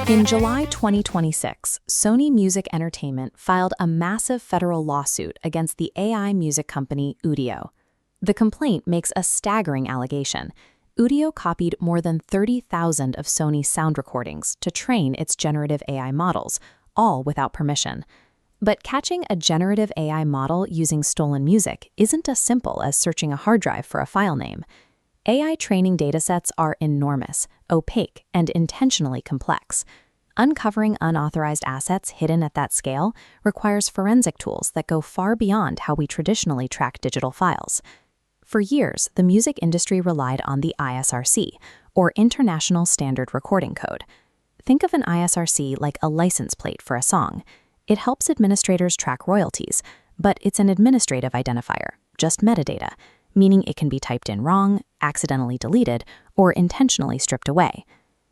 In July 2026, Sony Music Entertainment filed a massive federal lawsuit against the AI music company Udio. The complaint makes a staggering allegation. Udio copied more than 30,000 of Sony's sound recordings to train its generative AI models, all without permission. But catching a generative AI model using stolen music isn't as simple as searching a hard drive for a file name. AI training datasets are enormous, opaque, and intentionally complex. Uncovering unauthorized assets hidden at that scale requires forensic tools that go far beyond how we traditionally track digital files. For years, the music industry relied on the ISRC, or International Standard Recording Code. Think of an ISRC like a license plate for a song. It helps administrators track royalties, but it's an administrative identifier, just metadata, meaning it can be typed in wrong, accidentally deleted, or intentionally stripped away.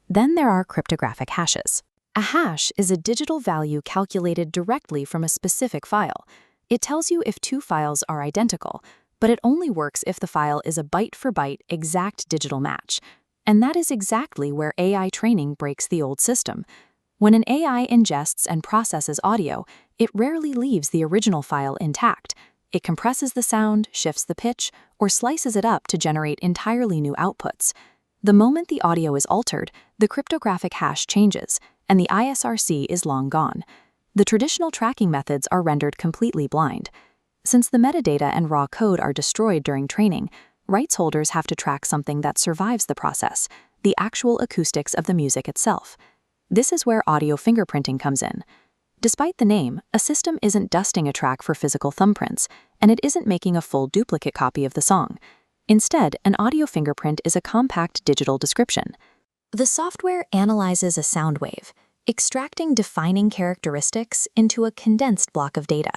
Then there are cryptographic hashes. A hash is a digital value calculated directly from a specific file. It tells you if two files are identical, but it only works if the file is a byte-for-byte exact digital match. And that is exactly where AI training breaks the old system. When an AI ingests and processes audio, it rarely leaves the original file intact. It compresses the sound, shifts the pitch, or slices it up to generate entirely new outputs. The moment the audio is altered, the cryptographic hash changes, and the ISRC is long gone. The traditional tracking methods are rendered completely blind. Since the metadata and raw code are destroyed during training, rights holders have to track something that survives the process, the actual acoustics of the music itself. This is where audio fingerprinting comes in. Despite the name, a system isn't dusting a track for physical thumbprints, and it isn't making a full duplicate copy of the song. Instead, an audio fingerprint is a compact digital description. The software analyzes a sound wave, extracting defining characteristics into a condensed block of data.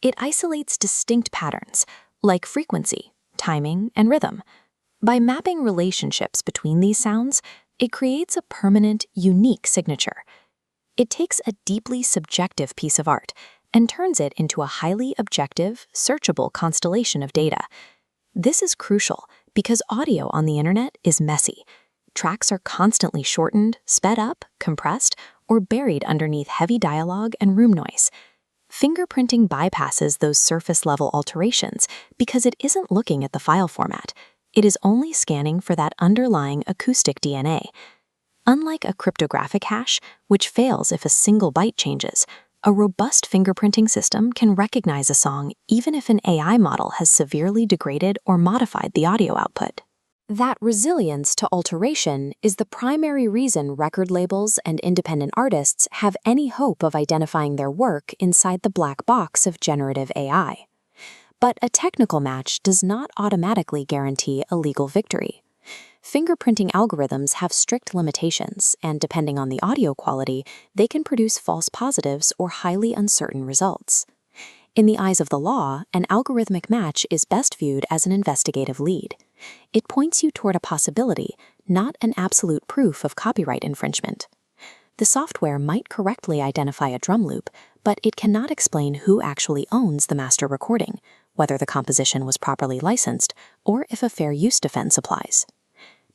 It isolates distinct patterns, like frequency, timing, and rhythm. By mapping relationships between these sounds, it creates a permanent, unique signature. It takes a deeply subjective piece of art and turns it into a highly objective, searchable constellation of data. This is crucial because audio on the internet is messy. Tracks are constantly shortened, sped up, compressed, or buried underneath heavy dialogue and room noise. Fingerprinting bypasses those surface-level alterations because it isn't looking at the file format. It is only scanning for that underlying acoustic DNA. Unlike a cryptographic hash, which fails if a single byte changes, a robust fingerprinting system can recognize a song even if an AI model has severely degraded or modified the audio output. That resilience to alteration is the primary reason record labels and independent artists have any hope of identifying their work inside the black box of generative AI. But a technical match does not automatically guarantee a legal victory. Fingerprinting algorithms have strict limitations, and depending on the audio quality, they can produce false positives or highly uncertain results. In the eyes of the law, an algorithmic match is best viewed as an investigative lead. It points you toward a possibility, not an absolute proof of copyright infringement. The software might correctly identify a drum loop, but it cannot explain who actually owns the master recording, whether the composition was properly licensed, or if a fair use defense applies.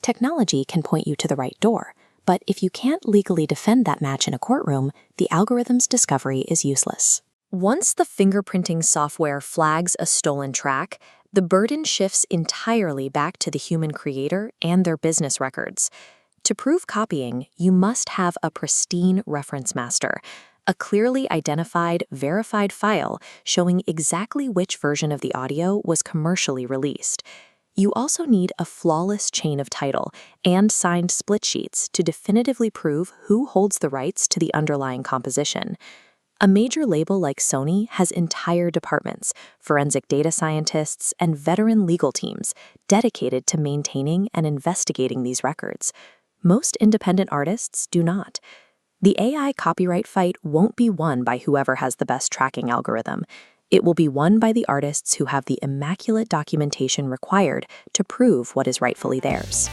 Technology can point you to the right door, but if you can't legally defend that match in a courtroom, the algorithm's discovery is useless. Once the fingerprinting software flags a stolen track, the burden shifts entirely back to the human creator and their business records. To prove copying, you must have a pristine reference master, a clearly identified, verified file showing exactly which version of the audio was commercially released. You also need a flawless chain of title and signed split sheets to definitively prove who holds the rights to the underlying composition. A major label like Sony has entire departments, forensic data scientists, and veteran legal teams dedicated to maintaining and investigating these records. Most independent artists do not. The AI copyright fight won't be won by whoever has the best tracking algorithm. It will be won by the artists who have the immaculate documentation required to prove what is rightfully theirs.